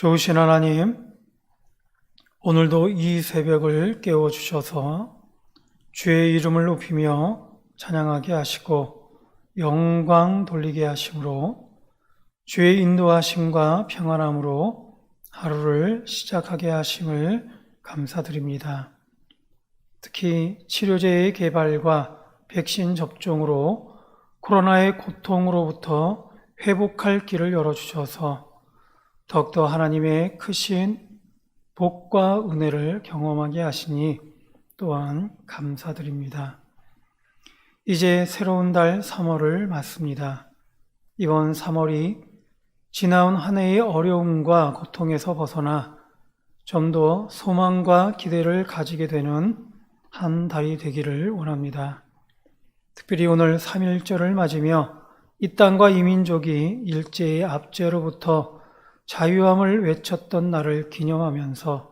좋으신 하나님, 오늘도 이 새벽을 깨워주셔서 주의 이름을 높이며 찬양하게 하시고 영광 돌리게 하심으로 주의 인도하심과 평안함으로 하루를 시작하게 하심을 감사드립니다. 특히 치료제의 개발과 백신 접종으로 코로나의 고통으로부터 회복할 길을 열어주셔서 더욱더 하나님의 크신 복과 은혜를 경험하게 하시니 또한 감사드립니다. 이제 새로운 달 3월을 맞습니다. 이번 3월이 지나온 한 해의 어려움과 고통에서 벗어나 좀 더 소망과 기대를 가지게 되는 한 달이 되기를 원합니다. 특별히 오늘 3.1절을 맞으며 이 땅과 이 민족이 일제의 압제로부터 자유함을 외쳤던 날을 기념하면서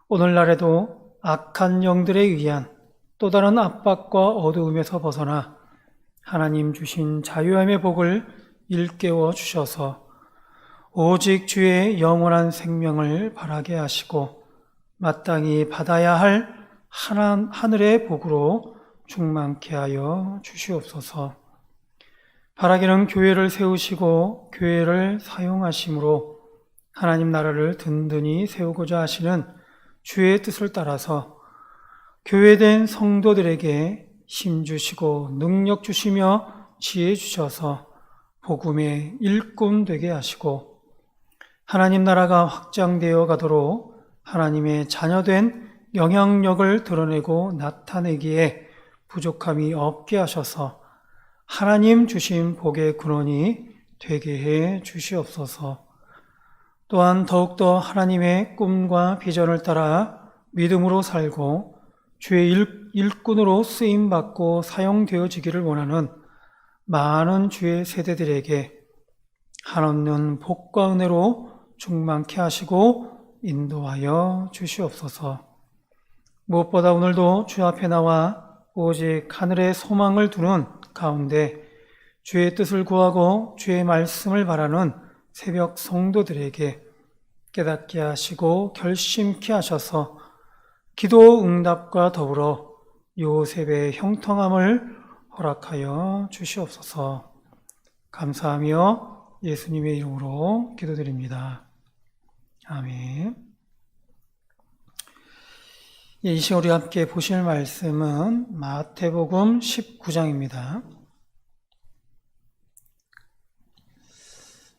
오늘날에도 악한 영들에 의한 또 다른 압박과 어두움에서 벗어나 하나님 주신 자유함의 복을 일깨워 주셔서 오직 주의 영원한 생명을 바라게 하시고 마땅히 받아야 할 하늘의 복으로 충만케 하여 주시옵소서. 바라기는 교회를 세우시고 교회를 사용하심으로 하나님 나라를 든든히 세우고자 하시는 주의 뜻을 따라서 교회된 성도들에게 힘 주시고 능력 주시며 지혜 주셔서 복음의 일꾼 되게 하시고 하나님 나라가 확장되어 가도록 하나님의 자녀된 영향력을 드러내고 나타내기에 부족함이 없게 하셔서 하나님 주신 복의 근원이 되게 해 주시옵소서. 또한 더욱더 하나님의 꿈과 비전을 따라 믿음으로 살고 주의 일꾼으로 쓰임받고 사용되어지기를 원하는 많은 주의 세대들에게 한없는 복과 은혜로 충만케 하시고 인도하여 주시옵소서. 무엇보다 오늘도 주 앞에 나와 오직 하늘의 소망을 두는 가운데 주의 뜻을 구하고 주의 말씀을 바라는 새벽 성도들에게 깨닫게 하시고 결심케 하셔서 기도 응답과 더불어 요셉의 형통함을 허락하여 주시옵소서. 감사하며 예수님의 이름으로 기도드립니다. 아멘. 이 시간 우리 함께 보실 말씀은 마태복음 19장입니다.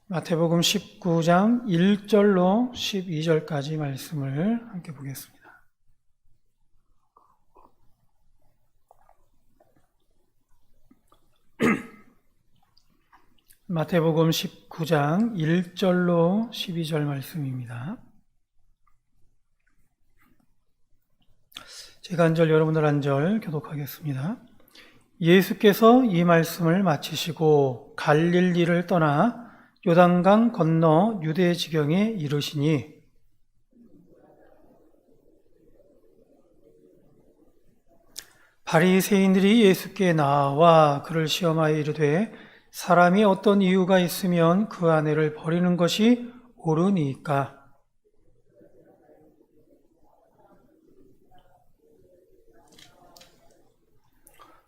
마태복음 19장 1절로 12절까지 말씀을 함께 보겠습니다. 마태복음 19장 1절로 12절 말씀입니다. 제가 한 절, 여러분들 한 절 교독하겠습니다. 예수께서 이 말씀을 마치시고 갈릴리를 떠나 요단강 건너 유대 지경에 이르시니 바리새인들이 예수께 나와 그를 시험하여 이르되 사람이 어떤 이유가 있으면 그 아내를 버리는 것이 옳으니까?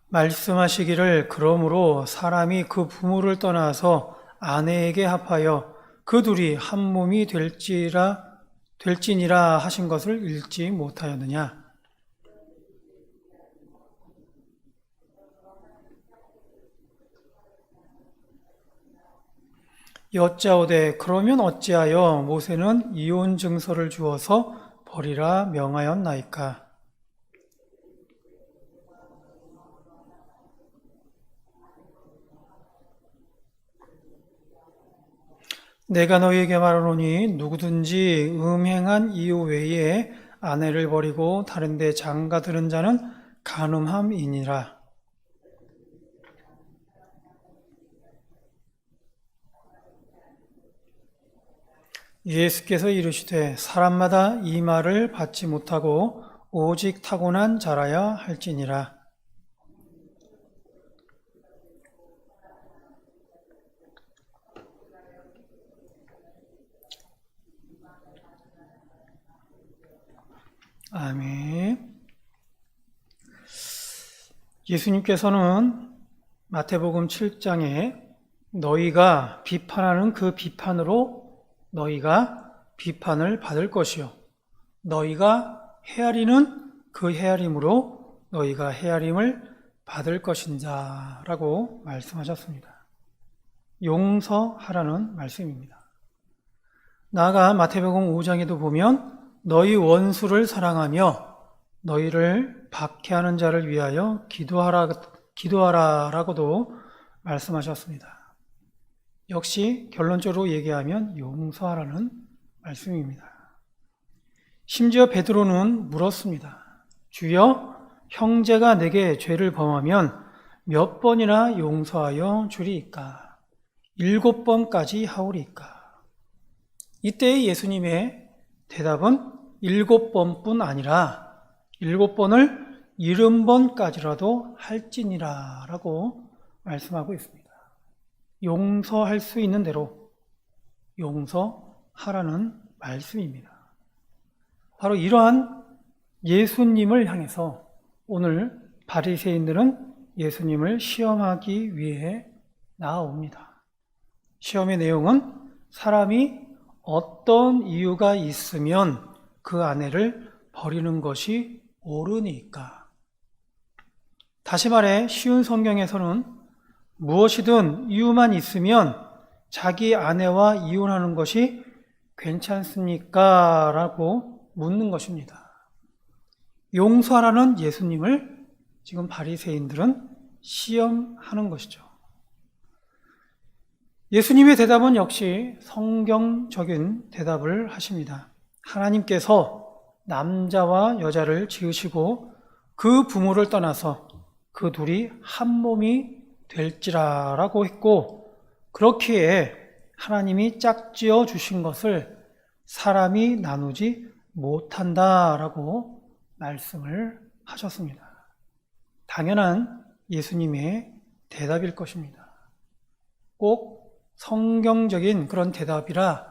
말씀하시기를 그러므로 사람이 그 부모를 떠나서 아내에게 합하여 그 둘이 한 몸이 될지니라 하신 것을 읽지 못하였느냐? 여짜오되 그러면 어찌하여 모세는 이혼 증서를 주어서 버리라 명하였나이까? 내가 너희에게 말하노니 누구든지 음행한 이유 외에 아내를 버리고 다른 데 장가드는 자는 간음함이니라. 예수께서 이르시되 사람마다 이 말을 받지 못하고 오직 타고난 자라야 할지니라. 아멘. 예수님께서는 마태복음 7장에 너희가 비판하는 그 비판으로 너희가 비판을 받을 것이요 너희가 헤아리는 그 헤아림으로 너희가 헤아림을 받을 것인자 라고 말씀하셨습니다. 용서하라는 말씀입니다. 나아가 마태복음 5장에도 보면 너희 원수를 사랑하며 너희를 박해하는 자를 위하여 기도하라라고도 말씀하셨습니다. 역시 결론적으로 얘기하면 용서하라는 말씀입니다. 심지어 베드로는 물었습니다. 주여, 형제가 내게 죄를 범하면 몇 번이나 용서하여 주리이까? 7번까지 하오리이까? 이때 예수님의 대답은 7번뿐 아니라 7번을 70번까지라도 할지니라 라고 말씀하고 있습니다. 용서할 수 있는 대로 용서하라는 말씀입니다. 바로 이러한 예수님을 향해서 오늘 바리새인들은 예수님을 시험하기 위해 나아옵니다. 시험의 내용은 사람이 어떤 이유가 있으면 그 아내를 버리는 것이 옳으니까. 다시 말해 쉬운 성경에서는 무엇이든 이유만 있으면 자기 아내와 이혼하는 것이 괜찮습니까? 라고 묻는 것입니다. 용서하라는 예수님을 지금 바리새인들은 시험하는 것이죠. 예수님의 대답은 역시 성경적인 대답을 하십니다. 하나님께서 남자와 여자를 지으시고 그 부모를 떠나서 그 둘이 한 몸이 될지라라고 했고, 그렇기에 하나님이 짝지어 주신 것을 사람이 나누지 못한다라고 말씀을 하셨습니다. 당연한 예수님의 대답일 것입니다. 꼭 성경적인 그런 대답이라고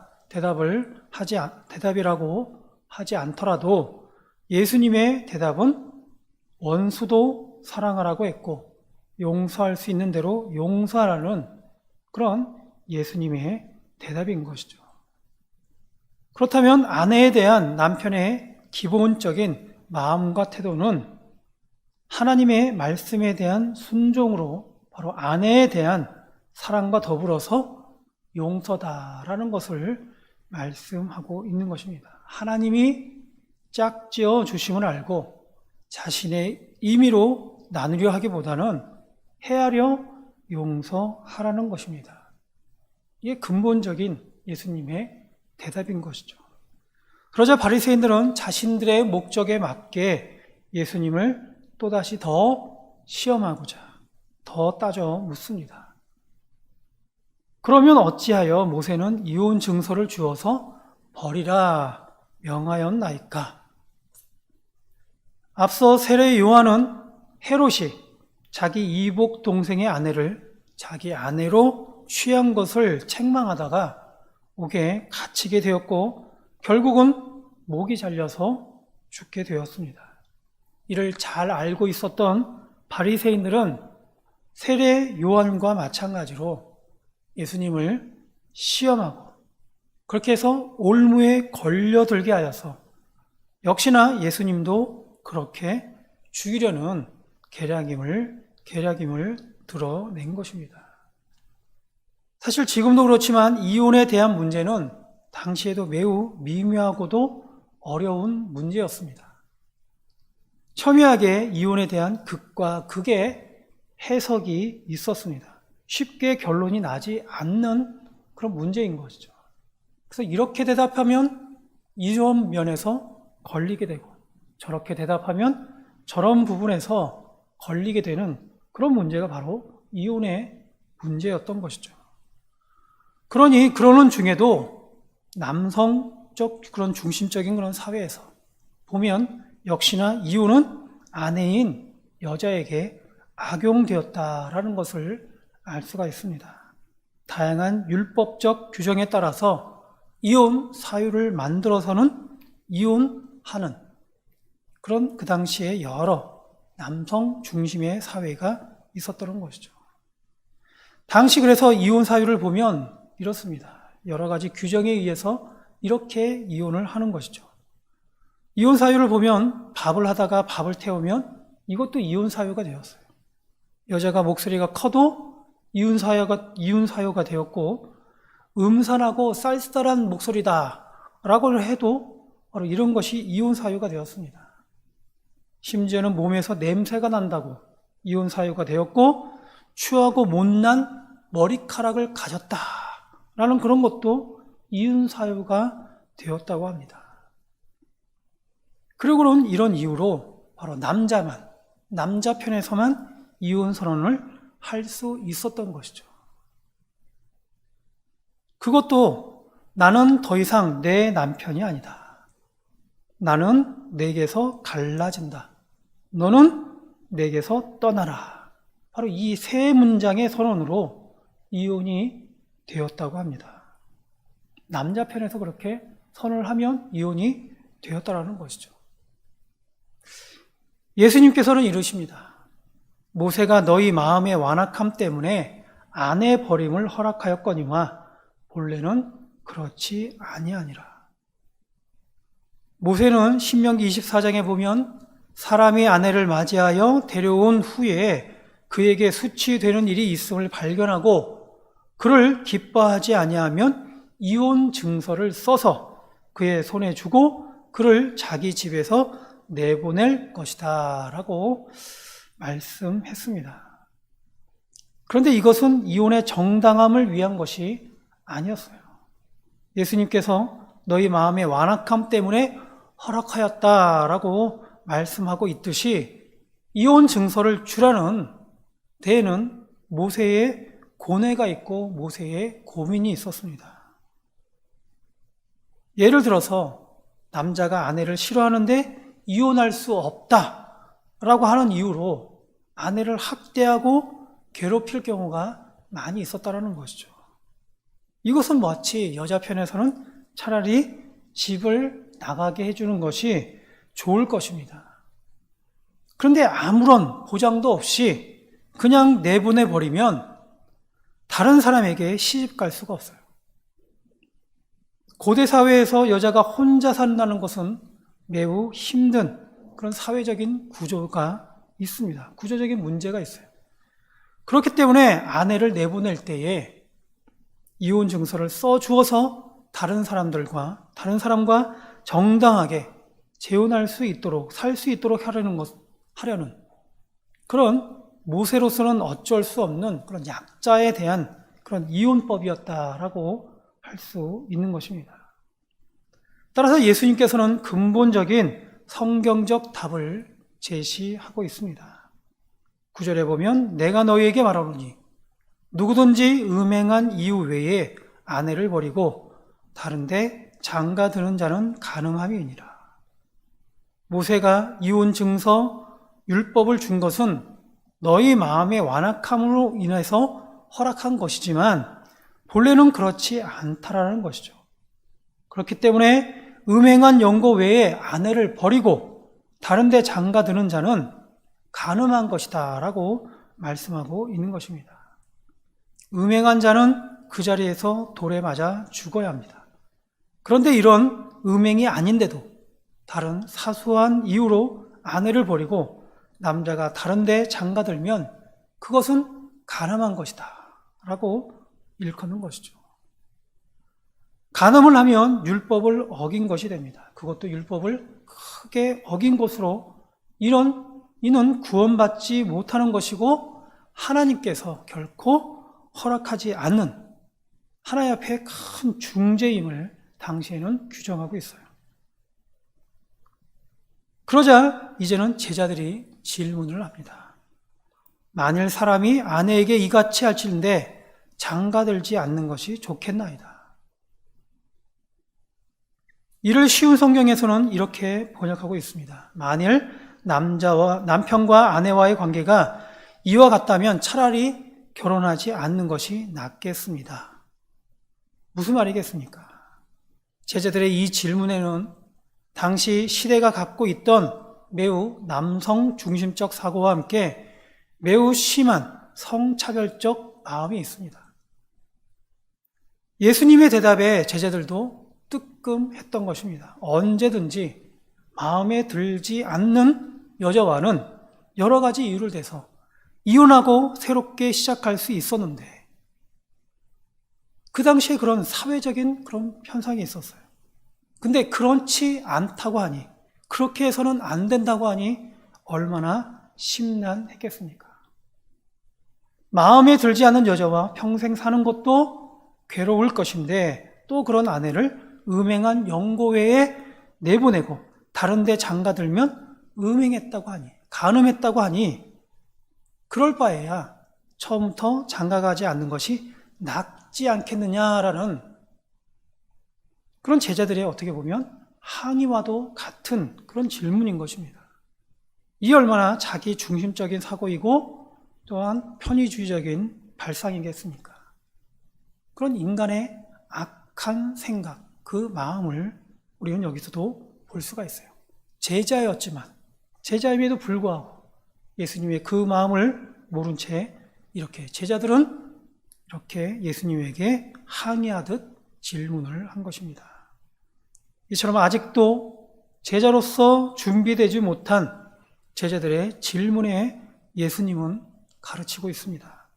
하지 않더라도 예수님의 대답은 원수도 사랑하라고 했고 용서할 수 있는 대로 용서하라는 그런 예수님의 대답인 것이죠. 그렇다면 아내에 대한 남편의 기본적인 마음과 태도는 하나님의 말씀에 대한 순종으로 바로 아내에 대한 사랑과 더불어서 용서다라는 것을 말씀하고 있는 것입니다. 하나님이 짝지어 주심을 알고 자신의 임의로 나누려 하기보다는 헤아려 용서하라는 것입니다. 이게 근본적인 예수님의 대답인 것이죠. 그러자 바리새인들은 자신들의 목적에 맞게 예수님을 또다시 더 시험하고자 더 따져 묻습니다. 그러면 어찌하여 모세는 이혼 증서를 주어서 버리라 명하였나이까? 앞서 세례 요한은 헤롯이 자기 이복 동생의 아내를 자기 아내로 취한 것을 책망하다가 옥에 갇히게 되었고 결국은 목이 잘려서 죽게 되었습니다. 이를 잘 알고 있었던 바리새인들은 세례 요한과 마찬가지로 예수님을 시험하고 그렇게 해서 올무에 걸려들게 하여서 역시나 예수님도 그렇게 죽이려는 계략임을 드러낸 것입니다. 사실 지금도 그렇지만 이혼에 대한 문제는 당시에도 매우 미묘하고도 어려운 문제였습니다. 첨예하게 이혼에 대한 극과 극의 해석이 있었습니다. 쉽게 결론이 나지 않는 그런 문제인 것이죠. 그래서 이렇게 대답하면 이런 면에서 걸리게 되고 저렇게 대답하면 저런 부분에서 걸리게 되는 그런 문제가 바로 이혼의 문제였던 것이죠. 그러니 그러는 중에도 남성적 그런 중심적인 그런 사회에서 보면 역시나 이혼은 아내인 여자에게 악용되었다라는 것을 알 수가 있습니다. 다양한 율법적 규정에 따라서 이혼 사유를 만들어서는 이혼하는 그런 그 당시에 여러 남성 중심의 사회가 있었던 것이죠. 당시 그래서 이혼 사유를 보면 이렇습니다. 여러 가지 규정에 의해서 이렇게 이혼을 하는 것이죠. 이혼 사유를 보면 밥을 하다가 밥을 태우면 이것도 이혼 사유가 되었어요. 여자가 목소리가 커도 이혼 사유가 되었고, 음산하고 쌀쌀한 목소리다라고 해도 바로 이런 것이 이혼 사유가 되었습니다. 심지어는 몸에서 냄새가 난다고 이혼 사유가 되었고, 추하고 못난 머리카락을 가졌다라는 그런 것도 이혼 사유가 되었다고 합니다. 그리고는 이런 이유로 바로 남자 편에서만 이혼 선언을 할 수 있었던 것이죠. 그것도 나는 더 이상 내 남편이 아니다. 나는 내게서 갈라진다. 너는 내게서 떠나라. 바로 이 세 문장의 선언으로 이혼이 되었다고 합니다. 남자 편에서 그렇게 선언을 하면 이혼이 되었다라는 것이죠. 예수님께서는 이르십니다. 모세가 너희 마음의 완악함 때문에 아내 버림을 허락하였거니와 본래는 그렇지 아니하니라. 모세는 신명기 24장에 보면 사람이 아내를 맞이하여 데려온 후에 그에게 수치되는 일이 있음을 발견하고 그를 기뻐하지 아니하면 이혼 증서를 써서 그의 손에 주고 그를 자기 집에서 내보낼 것이다 라고 말씀했습니다. 그런데 이것은 이혼의 정당함을 위한 것이 아니었어요. 예수님께서 너희 마음의 완악함 때문에 허락하였다라고 말씀하고 있듯이 이혼 증서를 주라는 데에는 모세의 고뇌가 있고 모세의 고민이 있었습니다. 예를 들어서 남자가 아내를 싫어하는데 이혼할 수 없다라고 하는 이유로 아내를 학대하고 괴롭힐 경우가 많이 있었다는 것이죠. 이것은 마치 여자 편에서는 차라리 집을 나가게 해주는 것이 좋을 것입니다. 그런데 아무런 보장도 없이 그냥 내보내버리면 다른 사람에게 시집 갈 수가 없어요. 고대 사회에서 여자가 혼자 산다는 것은 매우 힘든 그런 사회적인 구조가 있습니다. 구조적인 문제가 있어요. 그렇기 때문에 아내를 내보낼 때에 이혼 증서를 써주어서 다른 사람과 정당하게 재혼할 수 있도록, 살 수 있도록 하려는 그런 모세로서는 어쩔 수 없는 그런 약자에 대한 그런 이혼법이었다라고 할 수 있는 것입니다. 따라서 예수님께서는 근본적인 성경적 답을 제시하고 있습니다. 9절에 보면 내가 너희에게 말하노니 누구든지 음행한 이유 외에 아내를 버리고 다른데 장가드는 자는 가늠함이니라. 모세가 이혼 증서 율법을 준 것은 너희 마음의 완악함으로 인해서 허락한 것이지만 본래는 그렇지 않다라는 것이죠. 그렇기 때문에 음행한 영고 외에 아내를 버리고 다른데 장가드는 자는 간음한 것이다 라고 말씀하고 있는 것입니다. 음행한 자는 그 자리에서 돌에 맞아 죽어야 합니다. 그런데 이런 음행이 아닌데도 다른 사소한 이유로 아내를 버리고 남자가 다른데 장가들면 그것은 간음한 것이다 라고 일컫는 것이죠. 간음을 하면 율법을 어긴 것이 됩니다. 그것도 율법을 크게 어긴 것으로 이는 구원받지 못하는 것이고 하나님께서 결코 허락하지 않는 하나님 앞에 큰 중죄임을 당시에는 규정하고 있어요. 그러자 이제는 제자들이 질문을 합니다. 만일 사람이 아내에게 이같이 할진대 장가들지 않는 것이 좋겠나이다. 이를 쉬운 성경에서는 이렇게 번역하고 있습니다. 만일 남편과 아내와의 관계가 이와 같다면 차라리 결혼하지 않는 것이 낫겠습니다. 무슨 말이겠습니까? 제자들의 이 질문에는 당시 시대가 갖고 있던 매우 남성 중심적 사고와 함께 매우 심한 성차별적 마음이 있습니다. 예수님의 대답에 제자들도 뜨끔했던 것입니다. 언제든지 마음에 들지 않는 여자와는 여러 가지 이유를 대서 이혼하고 새롭게 시작할 수 있었는데 그 당시에 그런 사회적인 그런 현상이 있었어요. 근데 그렇지 않다고 하니, 그렇게 해서는 안 된다고 하니 얼마나 심란했겠습니까? 마음에 들지 않는 여자와 평생 사는 것도 괴로울 것인데 또 그런 아내를 음행한 영고회에 내보내고 다른 데 장가들면 음행했다고 하니, 간음했다고 하니 그럴 바에야 처음부터 장가가지 않는 것이 낫지 않겠느냐라는 그런 제자들의 어떻게 보면 항의와도 같은 그런 질문인 것입니다. 이 얼마나 자기 중심적인 사고이고 또한 편의주의적인 발상이겠습니까? 그런 인간의 악한 생각, 그 마음을 우리는 여기서도 볼 수가 있어요. 제자였지만, 제자임에도 불구하고 예수님의 그 마음을 모른 채 이렇게 제자들은 이렇게 예수님에게 항의하듯 질문을 한 것입니다. 이처럼 아직도 제자로서 준비되지 못한 제자들의 질문에 예수님은 가르치고 있습니다.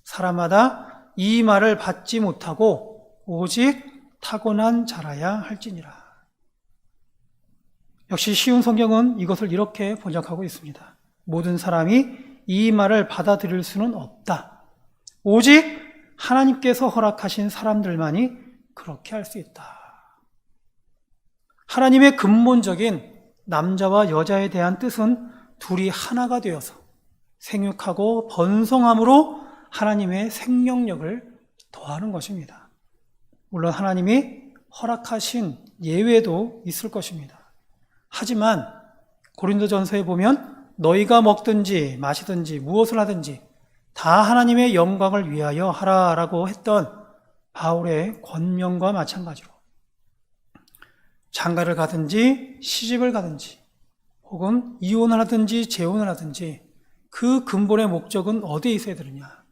사람마다 이 말을 받지 못하고 오직 타고난 자라야 할지니라. 역시 쉬운 성경은 이것을 이렇게 번역하고 있습니다. 모든 사람이 이 말을 받아들일 수는 없다. 오직 하나님께서 허락하신 사람들만이 그렇게 할 수 있다. 하나님의 근본적인 남자와 여자에 대한 뜻은 둘이 하나가 되어서 생육하고 번성함으로 하나님의 생명력을 더하는 것입니다. 물론 하나님이 허락하신 예외도 있을 것입니다. 하지만 고린도전서에 보면 너희가 먹든지 마시든지 무엇을 하든지 다 하나님의 영광을 위하여 하라라고 했던 바울의 권면과 마찬가지로 장가를 가든지 시집을 가든지 혹은 이혼을 하든지 재혼을 하든지 그 근본의 목적은 어디에 있어야 되느냐?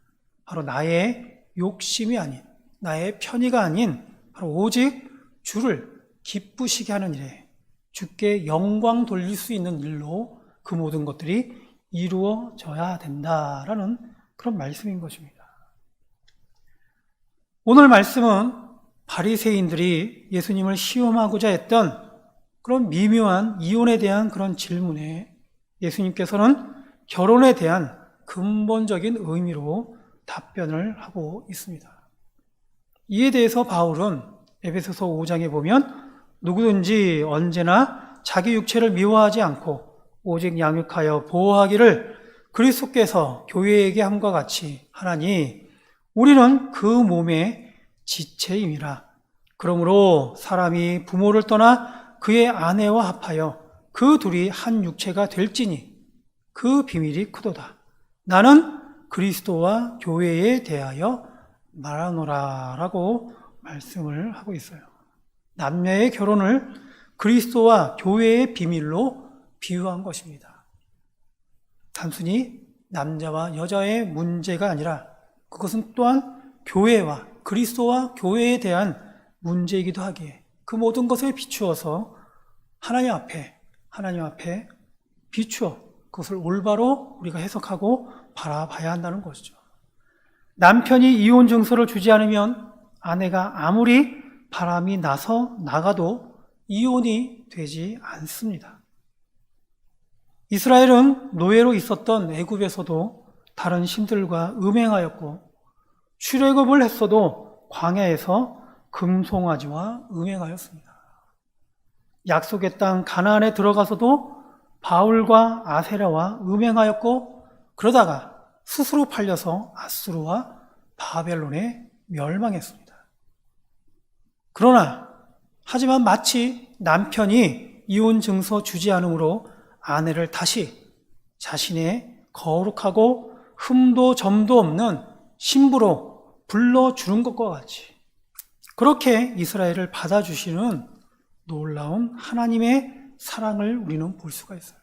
바로 나의 욕심이 아닌, 나의 편의가 아닌 바로 오직 주를 기쁘시게 하는 일에 주께 영광 돌릴 수 있는 일로 그 모든 것들이 이루어져야 된다라는 그런 말씀인 것입니다. 오늘 말씀은 바리새인들이 예수님을 시험하고자 했던 그런 미묘한 이혼에 대한 그런 질문에 예수님께서는 결혼에 대한 근본적인 의미로 답변을 하고 있습니다. 이에 대해서 바울은 에베소서 5장에 보면 누구든지 언제나 자기 육체를 미워하지 않고 오직 양육하여 보호하기를 그리스도께서 교회에게 함과 같이 하나니 우리는 그 몸의 지체임이라. 그러므로 사람이 부모를 떠나 그의 아내와 합하여 그 둘이 한 육체가 될지니 그 비밀이 크도다. 나는 그리스도와 교회에 대하여 말하노라 라고 말씀을 하고 있어요. 남녀의 결혼을 그리스도와 교회의 비밀로 비유한 것입니다. 단순히 남자와 여자의 문제가 아니라 그것은 또한 교회와 그리스도와 교회에 대한 문제이기도 하기에 그 모든 것에 비추어서 하나님 앞에 비추어 그것을 올바로 우리가 해석하고 바라봐야 한다는 것이죠. 남편이 이혼 증서를 주지 않으면 아내가 아무리 바람이 나서 나가도 이혼이 되지 않습니다. 이스라엘은 노예로 있었던 애굽에서도 다른 신들과 음행하였고 출애굽을 했어도 광야에서 금송아지와 음행하였습니다. 약속의 땅 가나안에 들어가서도 바울과 아세라와 음행하였고 그러다가 스스로 팔려서 아수르와 바벨론에 멸망했습니다. 그러나 하지만 마치 남편이 이혼 증서 주지 않으므로 아내를 다시 자신의 거룩하고 흠도 점도 없는 신부로 불러주는 것과 같이 그렇게 이스라엘을 받아주시는 놀라운 하나님의 사랑을 우리는 볼 수가 있어요.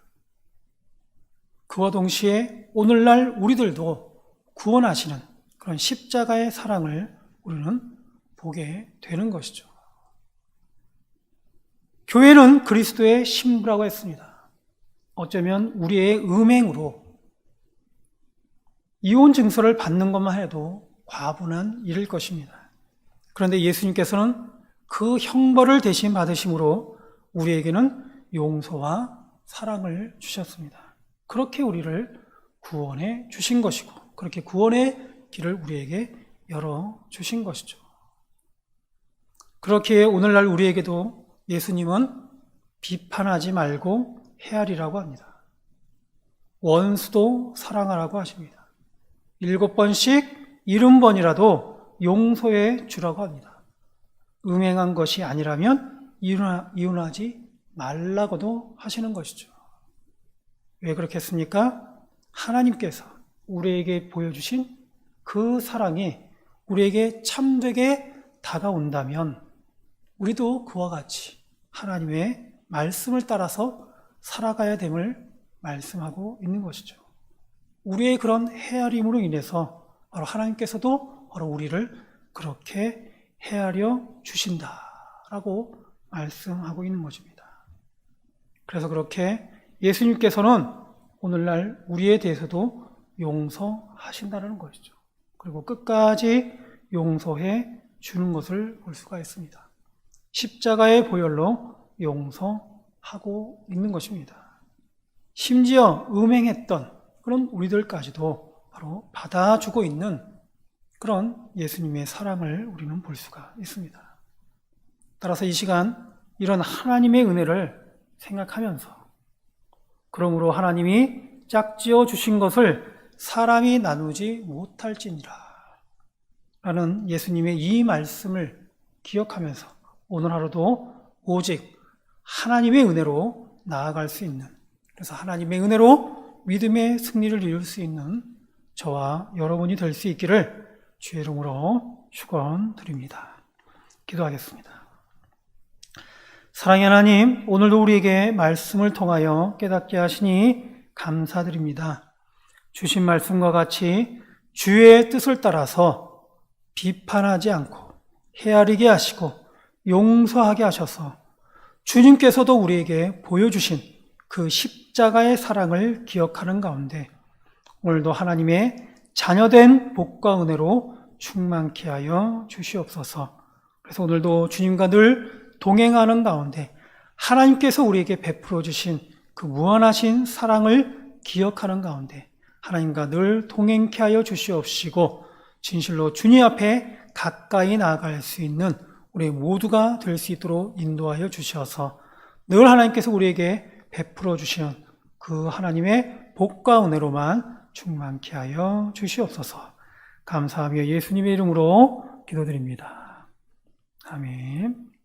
그와 동시에 오늘날 우리들도 구원하시는 그런 십자가의 사랑을 우리는 보게 되는 것이죠. 교회는 그리스도의 신부라고 했습니다. 어쩌면 우리의 음행으로 이혼 증서를 받는 것만 해도 과분한 일일 것입니다. 그런데 예수님께서는 그 형벌을 대신 받으심으로 우리에게는 용서와 사랑을 주셨습니다. 그렇게 우리를 구원해 주신 것이고, 그렇게 구원의 길을 우리에게 열어 주신 것이죠. 그렇게 오늘날 우리에게도 예수님은 비판하지 말고 헤아리라고 합니다. 원수도 사랑하라고 하십니다. 7번씩 70번이라도 용서해 주라고 합니다. 음행한 것이 아니라면 이혼하지 말라고도 하시는 것이죠. 왜 그렇겠습니까? 하나님께서 우리에게 보여주신 그 사랑이 우리에게 참되게 다가온다면 우리도 그와 같이 하나님의 말씀을 따라서 살아가야 됨을 말씀하고 있는 것이죠. 우리의 그런 헤아림으로 인해서 바로 하나님께서도 바로 우리를 그렇게 헤아려 주신다라고 말씀하고 있는 것입니다. 그래서 그렇게 예수님께서는 오늘날 우리에 대해서도 용서하신다는 것이죠. 그리고 끝까지 용서해 주는 것을 볼 수가 있습니다. 십자가의 보혈로 용서하고 있는 것입니다. 심지어 음행했던 그런 우리들까지도 바로 받아주고 있는 그런 예수님의 사랑을 우리는 볼 수가 있습니다. 따라서 이 시간 이런 하나님의 은혜를 생각하면서, 그러므로 하나님이 짝지어 주신 것을 사람이 나누지 못할지니라 라는 예수님의 이 말씀을 기억하면서 오늘 하루도 오직 하나님의 은혜로 나아갈 수 있는, 그래서 하나님의 은혜로 믿음의 승리를 이룰 수 있는 저와 여러분이 될 수 있기를 주의 이름으로 축원드립니다. 기도하겠습니다. 사랑의 하나님, 오늘도 우리에게 말씀을 통하여 깨닫게 하시니 감사드립니다. 주신 말씀과 같이 주의 뜻을 따라서 비판하지 않고 헤아리게 하시고 용서하게 하셔서 주님께서도 우리에게 보여주신 그 십자가의 사랑을 기억하는 가운데 오늘도 하나님의 자녀된 복과 은혜로 충만케 하여 주시옵소서. 그래서 오늘도 주님과 늘 동행하는 가운데 하나님께서 우리에게 베풀어 주신 그 무한하신 사랑을 기억하는 가운데 하나님과 늘 동행케 하여 주시옵시고 진실로 주님 앞에 가까이 나아갈 수 있는 우리 모두가 될 수 있도록 인도하여 주셔서 늘 하나님께서 우리에게 베풀어 주시는 그 하나님의 복과 은혜로만 충만케 하여 주시옵소서. 감사하며 예수님의 이름으로 기도드립니다. 아멘.